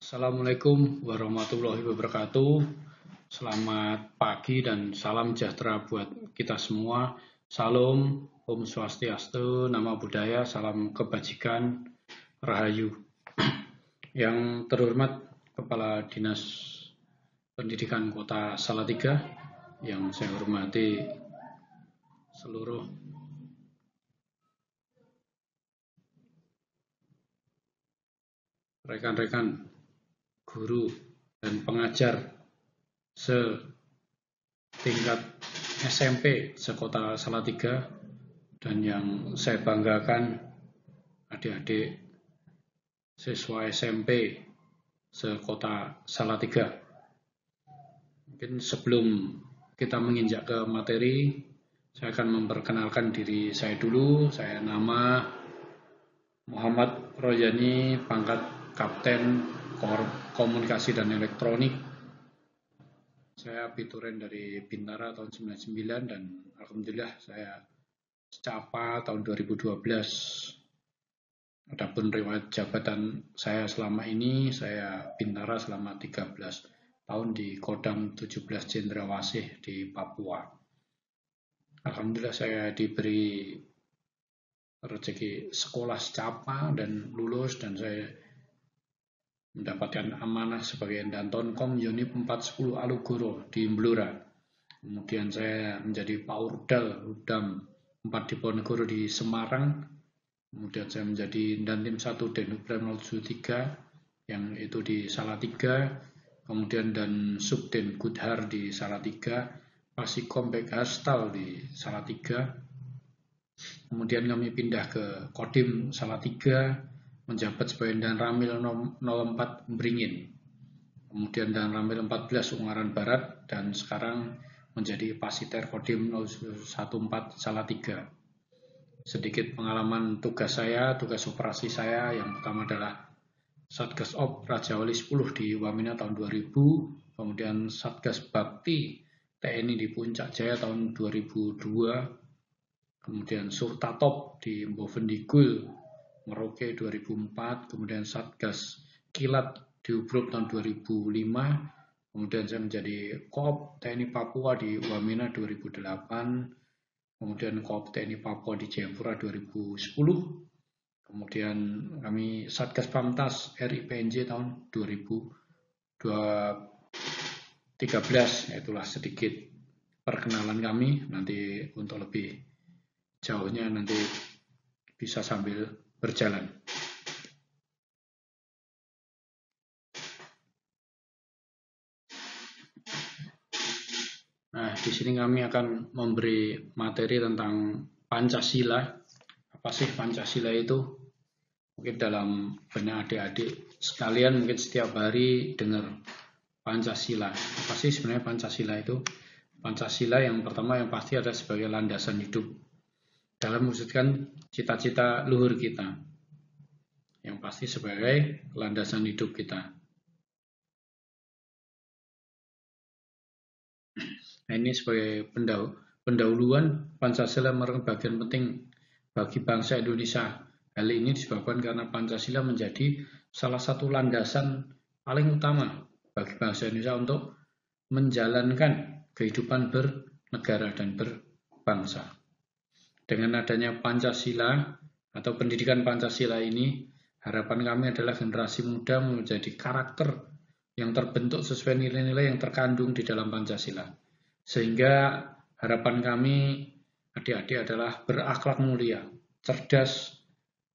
Assalamualaikum warahmatullahi wabarakatuh. Selamat pagi dan salam sejahtera buat kita semua. Salam, Om Swastiastu, Namo Buddhaya, salam kebajikan, Rahayu. Yang terhormat Kepala Dinas Pendidikan Kota Salatiga, yang saya hormati seluruh rekan-rekan guru dan pengajar setingkat SMP sekota Salatiga, dan yang saya banggakan adik-adik siswa SMP sekota Salatiga. Mungkin sebelum kita menginjak ke materi, saya akan memperkenalkan diri saya dulu. Saya nama Muhammad Rojani, pangkat Kapten Komunikasi dan Elektronik. Saya Pituren dari Bintara tahun 99 dan alhamdulillah saya secapa tahun 2012. Adapun riwayat jabatan saya selama ini, saya Bintara selama 13 tahun di Kodam 17 Cendrawasih di Papua. Alhamdulillah saya diberi rezeki sekolah secapa dan lulus, dan saya mendapatkan amanah sebagai Dantonkom Unit 410 Alugoro di Blora. Kemudian saya menjadi Paurdal Rudam 4 Diponegoro di Semarang. Kemudian saya menjadi Dantim 1 Denhubram 073 yang itu di Salatiga. Kemudian dan Subden Gudhar di Salatiga, Pasikom Hastal di Salatiga. Kemudian kami pindah ke Kodim Salatiga, menjabat sebagai Dan Ramil 04 Beringin, kemudian Dan Ramil 14 Ungaran Barat, dan sekarang menjadi Pasiter Kodim 014 Salatiga. Sedikit pengalaman tugas saya, tugas operasi saya, yang pertama adalah Satgas Op Raja Wali 10 di Wamena tahun 2000, kemudian Satgas Bakti TNI di Puncak Jaya tahun 2002, kemudian Surtatop di Mbovendigul Merauke 2004, kemudian Satgas Kilat di Ubrup tahun 2005, kemudian saya menjadi Koop TNI Papua di Wamena 2008, kemudian Koop TNI Papua di Jayapura 2010, kemudian kami Satgas Pamtas RI PNJ tahun 2013. Itulah sedikit perkenalan kami. Nanti untuk lebih jauhnya nanti bisa sambil berjalan. Nah, di sini kami akan memberi materi tentang Pancasila. Apa sih Pancasila itu? Mungkin dalam benak adik-adik sekalian mungkin setiap hari dengar Pancasila. Apa sih sebenarnya Pancasila itu? Pancasila yang pertama yang pasti ada sebagai landasan hidup dalam mewujudkan cita-cita luhur kita, yang pasti sebagai landasan hidup kita. Nah, ini sebagai pendahuluan, Pancasila merupakan bagian penting bagi bangsa Indonesia. Hal ini disebabkan karena Pancasila menjadi salah satu landasan paling utama bagi bangsa Indonesia untuk menjalankan kehidupan bernegara dan berbangsa. Dengan adanya Pancasila atau pendidikan Pancasila ini, harapan kami adalah generasi muda menjadi karakter yang terbentuk sesuai nilai-nilai yang terkandung di dalam Pancasila. Sehingga harapan kami adik-adik adalah berakhlak mulia, cerdas,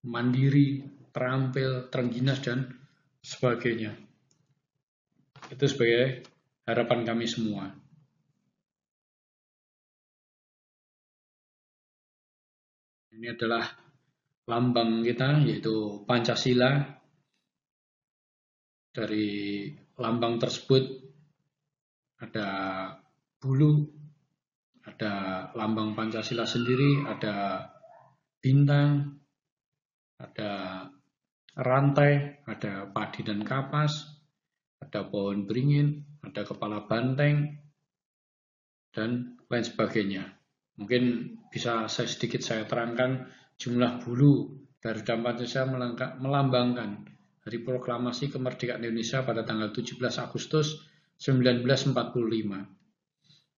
mandiri, terampil, terengginas, dan sebagainya. Itu sebagai harapan kami semua. Ini adalah lambang kita, yaitu Pancasila. Dari lambang tersebut ada bulu, ada lambang Pancasila sendiri, ada bintang, ada rantai, ada padi dan kapas, ada pohon beringin, ada kepala banteng, dan lain sebagainya. Mungkin bisa sedikit saya terangkan jumlah bulu dari dalam Pancasila melambangkan Hari Proklamasi Kemerdekaan Indonesia pada tanggal 17 Agustus 1945.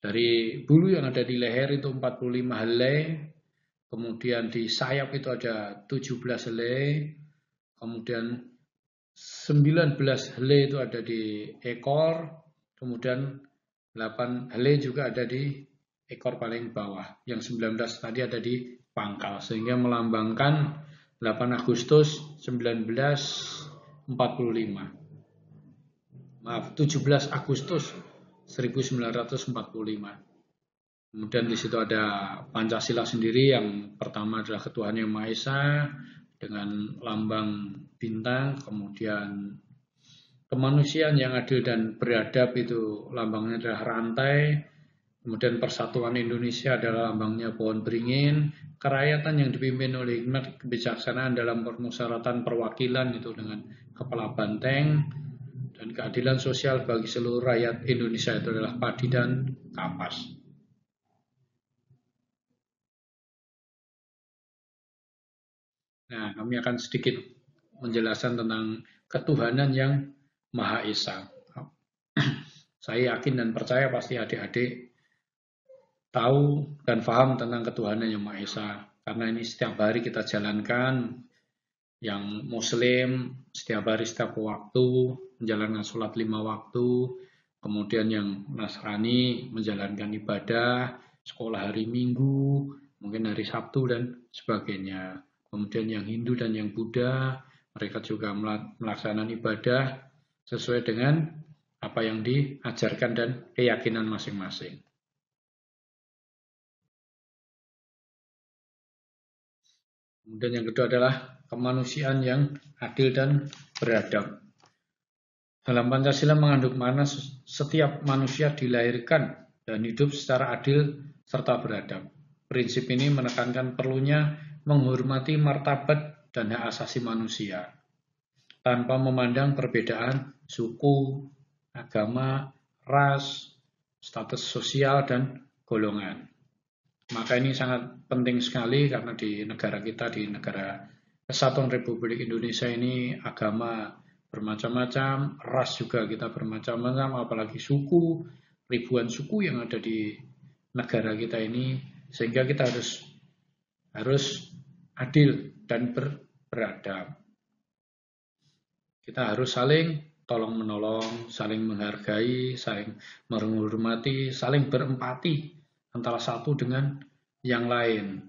Dari bulu yang ada di leher itu 45 helai, kemudian di sayap itu ada 17 helai, kemudian 19 helai itu ada di ekor, kemudian 8 helai juga ada di ekor paling bawah. Yang 19 tadi ada di pangkal, sehingga melambangkan 8 Agustus 1945. Maaf, 17 Agustus 1945. Kemudian di situ ada Pancasila sendiri, yang pertama adalah Ketuhanan Yang Maha Esa dengan lambang bintang, kemudian kemanusiaan yang adil dan beradab itu lambangnya adalah rantai, kemudian persatuan Indonesia adalah lambangnya pohon beringin, kerakyatan yang dipimpin oleh hikmat kebijaksanaan dalam permusyawaratan perwakilan itu dengan kepala banteng, dan keadilan sosial bagi seluruh rakyat Indonesia itu adalah padi dan kapas. Nah, kami akan sedikit menjelaskan tentang ketuhanan yang Maha Esa. Saya yakin dan percaya pasti adik-adik tahu dan paham tentang ketuhanan yang Maha Esa, karena ini setiap hari kita jalankan. Yang Muslim setiap hari, setiap waktu menjalankan sholat 5 waktu, kemudian yang Nasrani menjalankan ibadah, sekolah hari Minggu, mungkin hari Sabtu dan sebagainya. Kemudian yang Hindu dan yang Buddha, mereka juga melaksanakan ibadah sesuai dengan apa yang diajarkan dan keyakinan masing-masing. Kemudian yang kedua adalah kemanusiaan yang adil dan beradab. Dalam Pancasila mengandung makna setiap manusia dilahirkan dan hidup secara adil serta beradab. Prinsip ini menekankan perlunya menghormati martabat dan hak asasi manusia tanpa memandang perbedaan suku, agama, ras, status sosial, dan golongan. Maka ini sangat penting sekali karena di negara kita, di negara Kesatuan Republik Indonesia ini agama bermacam-macam, ras juga kita bermacam-macam, apalagi suku, ribuan suku yang ada di negara kita ini, sehingga kita harus adil dan beradab. Kita harus saling tolong-menolong, saling menghargai, saling menghormati, saling berempati antara satu dengan yang lain.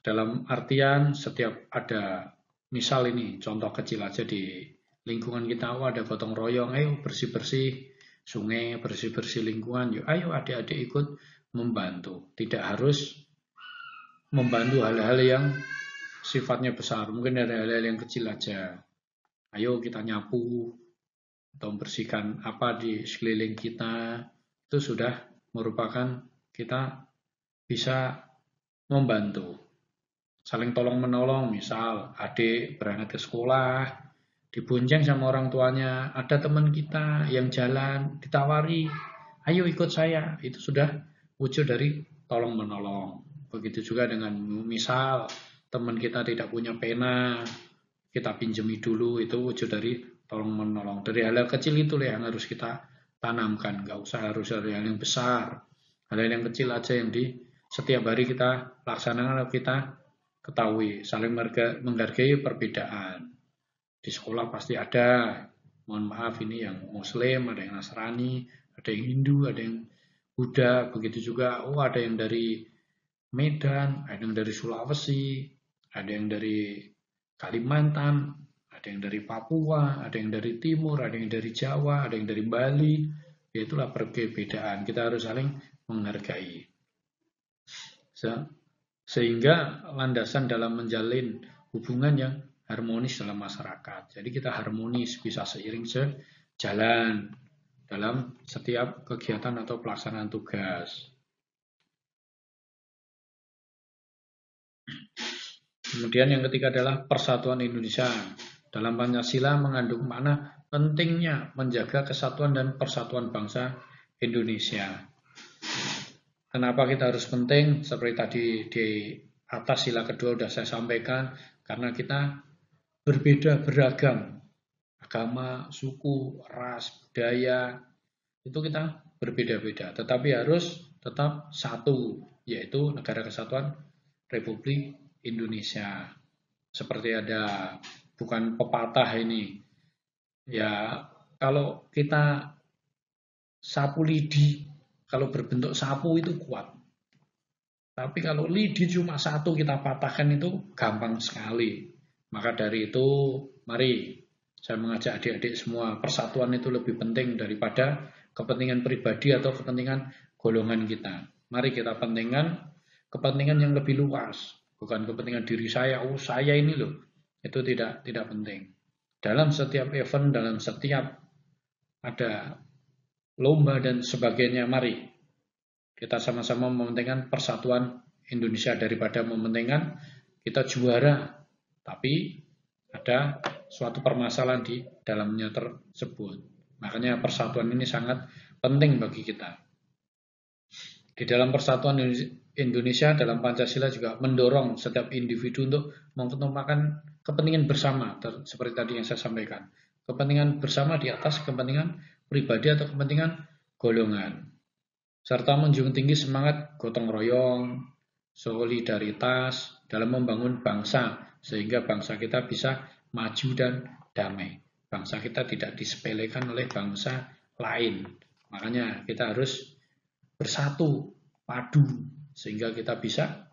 Dalam artian setiap ada, misal ini contoh kecil aja di lingkungan kita, ada gotong royong, ayo bersih-bersih sungai, bersih-bersih lingkungan, yuk ayo adik-adik ikut membantu. Tidak harus membantu hal-hal yang sifatnya besar, mungkin ada hal-hal yang kecil aja. Ayo kita nyapu atau membersihkan apa di sekeliling kita, itu sudah merupakan kita bisa membantu. Saling tolong-menolong, misal adik berangkat ke sekolah, dibonceng sama orang tuanya, ada teman kita yang jalan, ditawari, ayo ikut saya, itu sudah wujud dari tolong-menolong. Begitu juga dengan misal teman kita tidak punya pena, kita pinjemi dulu, itu wujud dari tolong-menolong. Dari hal-hal kecil itulah yang harus kita tanamkan, nggak usah harus hal yang besar. Hal-hal yang kecil aja yang di setiap hari kita laksanakan, kita ketahui, saling menghargai perbedaan. Di sekolah pasti ada, mohon maaf ini yang Muslim, ada yang Nasrani, ada yang Hindu, ada yang Buddha, begitu juga ada yang dari Medan, ada yang dari Sulawesi, ada yang dari Kalimantan, ada yang dari Papua, ada yang dari Timur, ada yang dari Jawa, ada yang dari Bali. Itulah perbedaan, kita harus saling menghargai. Sehingga landasan dalam menjalin hubungan yang harmonis dalam masyarakat. Jadi kita harmonis, bisa seiring sejalan dalam setiap kegiatan atau pelaksanaan tugas. Kemudian yang ketiga adalah persatuan Indonesia. Dalam Pancasila mengandung makna pentingnya menjaga kesatuan dan persatuan bangsa Indonesia. Kenapa kita harus penting? Seperti tadi di atas sila kedua sudah saya sampaikan, karena kita berbeda beragam, agama, suku, ras, budaya, itu kita berbeda-beda, tetapi harus tetap satu, yaitu Negara Kesatuan Republik Indonesia. Seperti ada bukan pepatah ini, ya kalau kita sapu lidi, kalau berbentuk sapu itu kuat. Tapi kalau lidi cuma satu kita patahkan itu gampang sekali. Maka dari itu, mari saya mengajak adik-adik semua, persatuan itu lebih penting daripada kepentingan pribadi atau kepentingan golongan kita. Mari kita pentingkan kepentingan yang lebih luas, bukan kepentingan diri saya. Oh, saya ini loh. Itu tidak penting. Dalam setiap event, dalam setiap ada lomba dan sebagainya, mari kita sama-sama mementingkan persatuan Indonesia daripada mementingkan kita juara, tapi ada suatu permasalahan di dalamnya tersebut. Makanya persatuan ini sangat penting bagi kita. Di dalam persatuan Indonesia, dalam Pancasila juga mendorong setiap individu untuk mengutamakan kepentingan bersama, seperti tadi yang saya sampaikan. Kepentingan bersama di atas kepentingan pribadi atau kepentingan golongan. Serta menjunjung tinggi semangat gotong royong, solidaritas dalam membangun bangsa, sehingga bangsa kita bisa maju dan damai. Bangsa kita tidak disepelekan oleh bangsa lain. Makanya kita harus bersatu, padu, sehingga kita bisa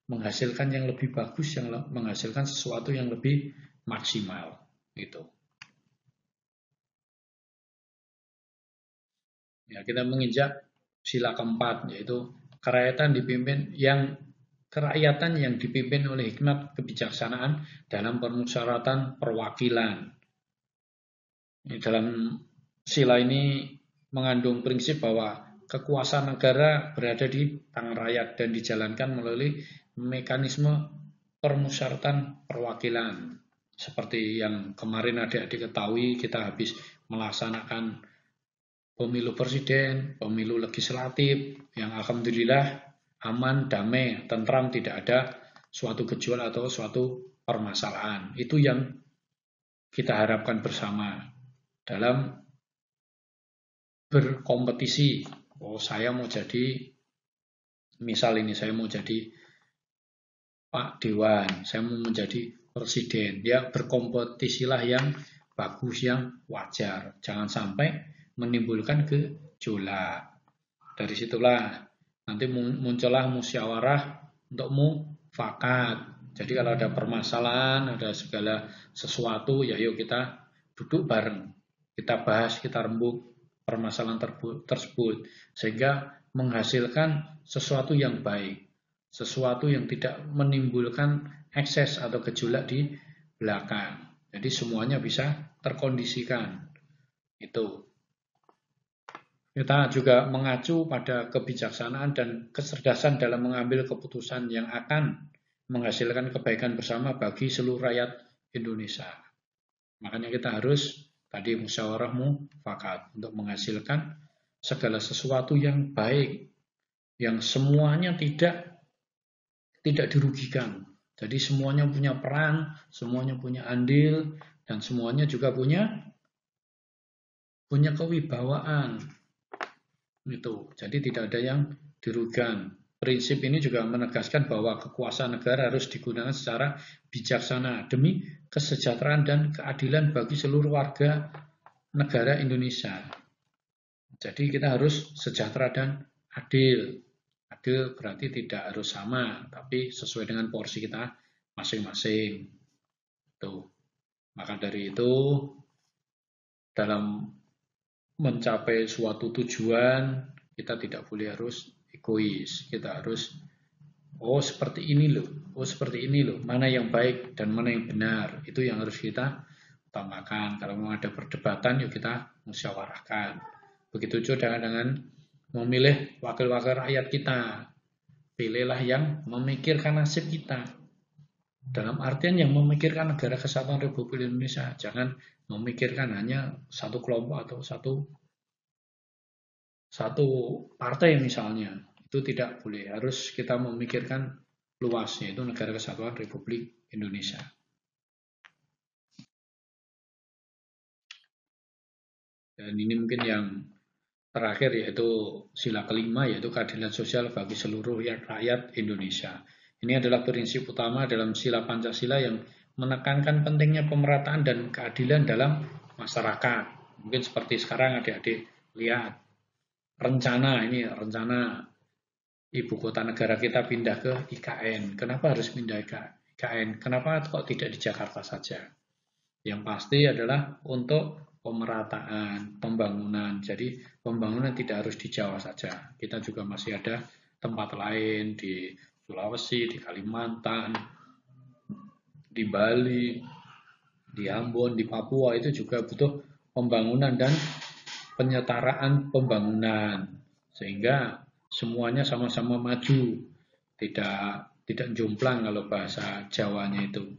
menghasilkan yang lebih bagus, yang menghasilkan sesuatu yang lebih maksimal. Gitu. Ya, kita menginjak sila keempat, yaitu kerakyatan yang dipimpin oleh hikmat kebijaksanaan dalam permusyawaratan perwakilan. Dalam sila ini mengandung prinsip bahwa kekuasaan negara berada di tangan rakyat dan dijalankan melalui mekanisme permusyawaratan perwakilan. Seperti yang kemarin adik-adik ketahui, kita habis melaksanakan pemilu presiden, pemilu legislatif, yang alhamdulillah aman, damai, tentram, tidak ada suatu gejolak atau suatu permasalahan. Itu yang kita harapkan bersama dalam berkompetisi. Oh, saya mau jadi, misal ini saya mau jadi Pak Dewan, saya mau menjadi presiden. Ya, berkompetisilah yang bagus, yang wajar. Jangan sampai menimbulkan gejolak. Dari situlah nanti muncullah musyawarah untuk mufakat. Jadi kalau ada permasalahan, ada segala sesuatu, ya yuk kita duduk bareng. Kita bahas, kita rembuk permasalahan tersebut. Sehingga menghasilkan sesuatu yang baik. Sesuatu yang tidak menimbulkan ekses atau gejolak di belakang. Jadi semuanya bisa terkondisikan. Itu. Kita juga mengacu pada kebijaksanaan dan kecerdasan dalam mengambil keputusan yang akan menghasilkan kebaikan bersama bagi seluruh rakyat Indonesia. Makanya kita harus tadi musyawarah mufakat untuk menghasilkan segala sesuatu yang baik, yang semuanya tidak dirugikan. Jadi semuanya punya peran, semuanya punya andil, dan semuanya juga punya kewibawaan. Itu. Jadi tidak ada yang dirugikan. Prinsip ini juga menegaskan bahwa kekuasaan negara harus digunakan secara bijaksana demi kesejahteraan dan keadilan bagi seluruh warga negara Indonesia. Jadi kita harus sejahtera dan adil. Adil berarti tidak harus sama, tapi sesuai dengan porsi kita masing-masing. Tuh. Maka dari itu, dalam mencapai suatu tujuan, kita tidak boleh harus egois. Kita harus, oh seperti ini loh, oh seperti ini loh, mana yang baik dan mana yang benar. Itu yang harus kita utamakan. Kalau mau ada perdebatan, yuk kita musyawarahkan. Begitu juga dengan memilih wakil-wakil rakyat kita. Pilihlah yang memikirkan nasib kita. Dalam artian yang memikirkan negara kesatuan Republik Indonesia. Jangan memikirkan hanya satu kelompok atau satu partai misalnya. Itu tidak boleh. Harus kita memikirkan luas, yaitu negara kesatuan Republik Indonesia. Dan ini mungkin yang terakhir yaitu sila kelima, yaitu keadilan sosial bagi seluruh rakyat Indonesia. Ini adalah prinsip utama dalam sila Pancasila yang menekankan pentingnya pemerataan dan keadilan dalam masyarakat. Mungkin seperti sekarang adik-adik lihat rencana ibu kota negara kita pindah ke IKN. Kenapa harus pindah ke IKN? Kenapa kok tidak di Jakarta saja? Yang pasti adalah untuk pemerataan, pembangunan. Jadi pembangunan tidak harus di Jawa saja. Kita juga masih ada tempat lain di Sulawesi, di Kalimantan, di Bali, di Ambon, di Papua, itu juga butuh pembangunan dan penyetaraan pembangunan sehingga semuanya sama-sama maju, tidak jomplang kalau bahasa Jawanya itu.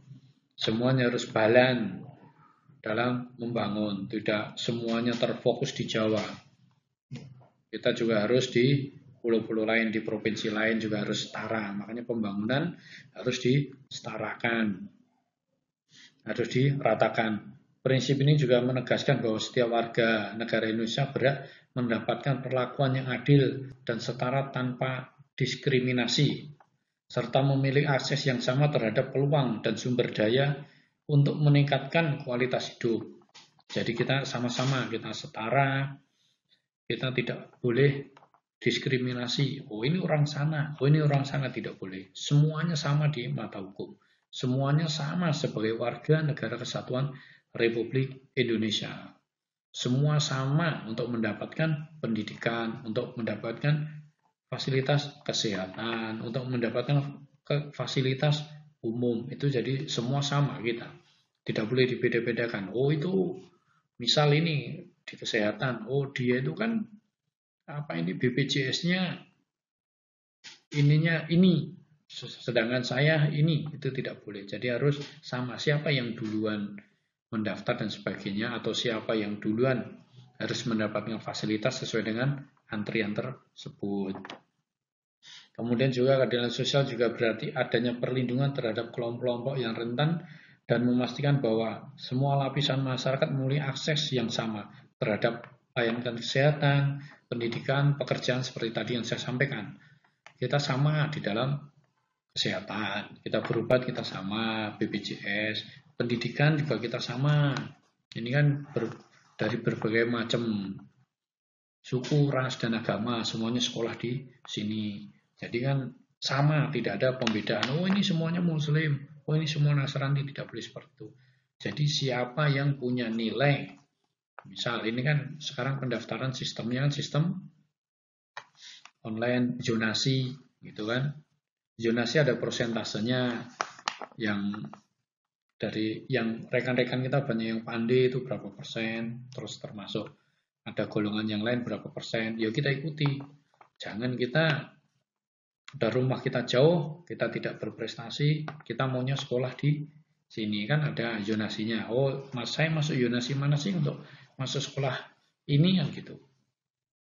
Semuanya harus balan dalam membangun, tidak semuanya terfokus di Jawa. Kita juga harus di pulau-pulau lain, di provinsi lain juga harus setara. Makanya pembangunan harus disetarakan, harus diratakan. Prinsip ini juga menegaskan bahwa setiap warga negara Indonesia berhak mendapatkan perlakuan yang adil dan setara tanpa diskriminasi, serta memiliki akses yang sama terhadap peluang dan sumber daya untuk meningkatkan kualitas hidup. Jadi kita sama-sama, kita setara, kita tidak boleh diskriminasi. Oh ini orang sana, oh ini orang sana, tidak boleh. Semuanya sama di mata hukum. Semuanya sama sebagai warga negara kesatuan Republik Indonesia. Semua sama untuk mendapatkan pendidikan, untuk mendapatkan fasilitas kesehatan, untuk mendapatkan fasilitas umum. Itu jadi semua sama kita. Tidak boleh dibeda-bedakan. Oh itu misal ini di kesehatan, oh dia itu kan apa ini BPJS-nya ininya ini, sedangkan saya ini, itu tidak boleh. Jadi harus sama, siapa yang duluan mendaftar dan sebagainya, atau siapa yang duluan harus mendapatkan fasilitas sesuai dengan antrian tersebut. Kemudian juga keadilan sosial juga berarti adanya perlindungan terhadap kelompok-kelompok yang rentan dan memastikan bahwa semua lapisan masyarakat memiliki akses yang sama terhadap layanan kesehatan, pendidikan, pekerjaan seperti tadi yang saya sampaikan. Kita sama di dalam kesehatan, kita berobat kita sama, BPJS, pendidikan juga kita sama. Ini kan dari berbagai macam suku, ras, dan agama, semuanya sekolah di sini. Jadi kan sama, tidak ada pembedaan. Oh ini semuanya Muslim, oh ini semua Nasrani, tidak boleh seperti itu. Jadi siapa yang punya nilai, misal ini kan sekarang pendaftaran sistemnya kan sistem online zonasi, gitu kan. Zonasi ada persentasenya, yang dari yang rekan-rekan kita banyak yang pandai itu berapa persen, terus termasuk ada golongan yang lain berapa persen, ya kita ikuti. Jangan kita dari rumah kita jauh, kita tidak berprestasi, kita maunya sekolah di sini, kan ada zonasinya. Oh, saya masuk zonasi mana sih untuk masuk sekolah ini kan gitu.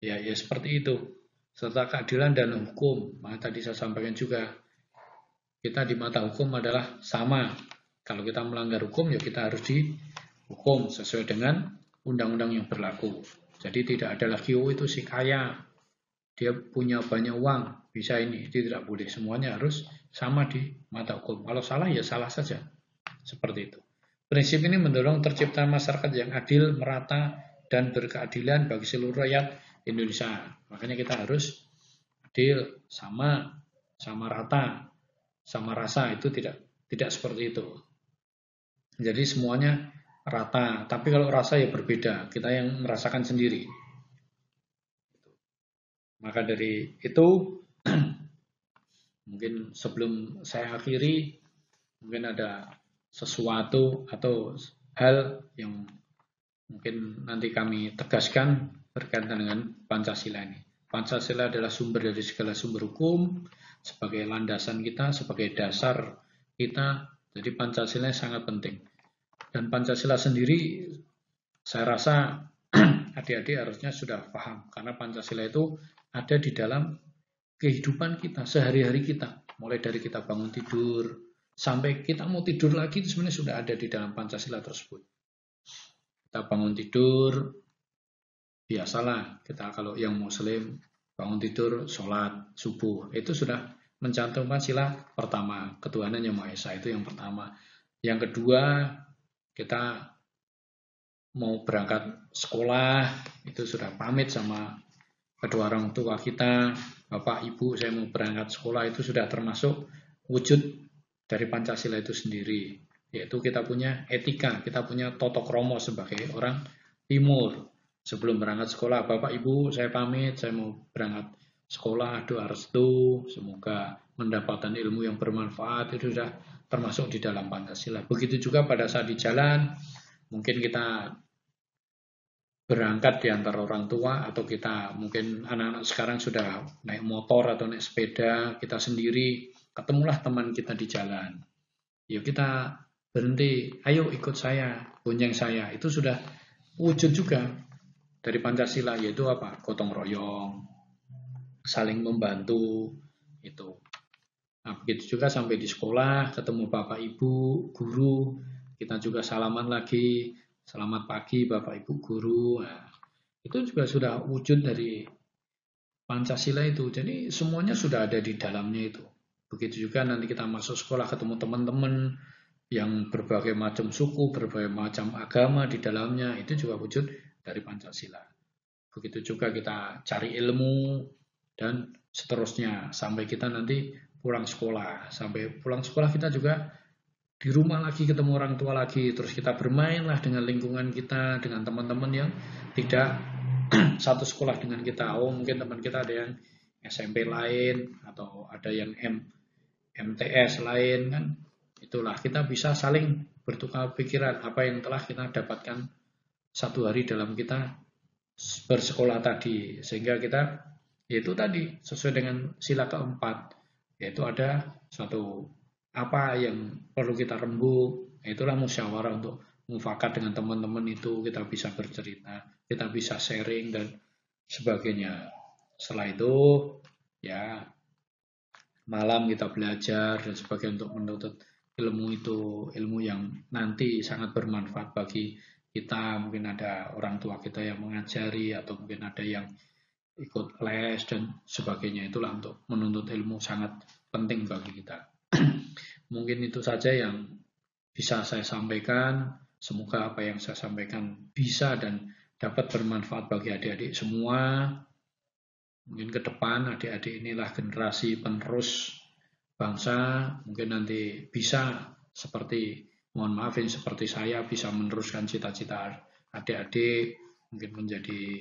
Ya seperti itu. Serta keadilan dan hukum. Nah, tadi saya sampaikan juga, kita di mata hukum adalah sama. Kalau kita melanggar hukum, ya kita harus dihukum sesuai dengan undang-undang yang berlaku. Jadi tidak ada lagi, oh itu si kaya, dia punya banyak uang, bisa ini. Itu tidak boleh. Semuanya harus sama di mata hukum. Kalau salah, ya salah saja. Seperti itu. Prinsip ini mendorong tercipta masyarakat yang adil, merata, dan berkeadilan bagi seluruh rakyat Indonesia. Makanya kita harus adil, sama rata, sama rasa. Itu tidak seperti itu. Jadi semuanya rata, tapi kalau rasa ya berbeda, kita yang merasakan sendiri. Maka dari itu, mungkin sebelum saya akhiri, mungkin ada sesuatu atau hal yang mungkin nanti kami tegaskan berkaitan dengan Pancasila ini. Pancasila adalah sumber dari segala sumber hukum, sebagai landasan kita, sebagai dasar kita. Jadi Pancasila sangat penting. Dan Pancasila sendiri, saya rasa adik-adik harusnya sudah paham, karena Pancasila itu ada di dalam kehidupan kita, sehari-hari kita. Mulai dari kita bangun tidur, sampai kita mau tidur lagi, itu sebenarnya sudah ada di dalam Pancasila tersebut. Kita bangun tidur, biasalah kita kalau yang muslim bangun tidur, sholat, subuh, itu sudah mencantumkan sila pertama, ketuhanan yang Maha Esa, itu yang pertama. Yang kedua, kita mau berangkat sekolah, itu sudah pamit sama kedua orang tua kita, Bapak, Ibu, saya mau berangkat sekolah, itu sudah termasuk wujud dari Pancasila itu sendiri. Yaitu kita punya etika, kita punya tata krama sebagai orang Timur. Sebelum berangkat sekolah, Bapak, Ibu, saya pamit, saya mau berangkat sekolah, doa restu, semoga mendapatkan ilmu yang bermanfaat, itu sudah termasuk di dalam Pancasila. Begitu juga pada saat di jalan, mungkin kita berangkat di antara orang tua, atau kita mungkin anak-anak sekarang sudah naik motor atau naik sepeda, kita sendiri, ketemulah teman kita di jalan. Yuk kita berhenti, ayo ikut saya, bonceng saya. Itu sudah wujud juga dari Pancasila, yaitu apa? Gotong royong, saling membantu, itu. Nah, begitu juga sampai di sekolah, ketemu Bapak Ibu, guru, kita juga salaman lagi, selamat pagi Bapak Ibu guru. Nah, itu juga sudah wujud dari Pancasila itu. Jadi semuanya sudah ada di dalamnya itu. Begitu juga nanti kita masuk sekolah ketemu teman-teman yang berbagai macam suku, berbagai macam agama di dalamnya, itu juga wujud dari Pancasila. Begitu juga kita cari ilmu dan seterusnya sampai kita nanti pulang sekolah. Sampai pulang sekolah kita juga di rumah lagi ketemu orang tua lagi, terus kita bermainlah dengan lingkungan kita, dengan teman-teman yang tidak satu sekolah dengan kita. Oh, mungkin teman kita ada yang SMP lain atau ada yang MTS lain kan. Itulah kita bisa saling bertukar pikiran apa yang telah kita dapatkan satu hari dalam kita bersekolah tadi, sehingga kita yaitu tadi sesuai dengan sila keempat, yaitu ada suatu apa yang perlu kita rembuk, itulah musyawarah untuk mufakat dengan teman-teman, itu kita bisa bercerita, kita bisa sharing dan sebagainya. Setelah itu ya malam kita belajar dan sebagainya untuk menuntut ilmu, itu ilmu yang nanti sangat bermanfaat bagi kita. Mungkin ada orang tua kita yang mengajari, atau mungkin ada yang ikut les dan sebagainya. Itulah untuk menuntut ilmu sangat penting bagi kita. Mungkin itu saja yang bisa saya sampaikan. Semoga apa yang saya sampaikan bisa dan dapat bermanfaat bagi adik-adik semua. Mungkin ke depan adik-adik inilah generasi penerus bangsa. Mungkin nanti bisa seperti, mohon maaf ini seperti saya, bisa meneruskan cita-cita adik-adik, mungkin menjadi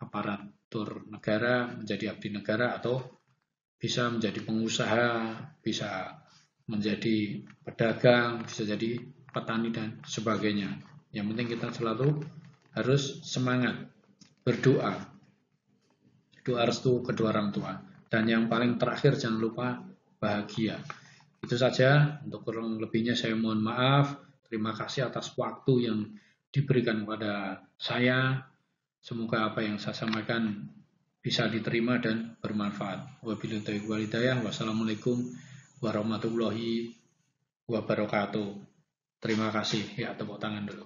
aparatur negara, menjadi abdi negara, atau bisa menjadi pengusaha, bisa menjadi pedagang, bisa jadi petani dan sebagainya. Yang penting kita selalu harus semangat berdoa, doa restu kedua orang tua, dan yang paling terakhir jangan lupa bahagia. Itu saja, untuk kurang lebihnya saya mohon maaf. Terima kasih atas waktu yang diberikan kepada saya. Semoga apa yang saya sampaikan bisa diterima dan bermanfaat. Wabillahi taufiq wal hidayah. Wassalamualaikum warahmatullahi wabarakatuh. Terima kasih. Ya, tepuk tangan dulu.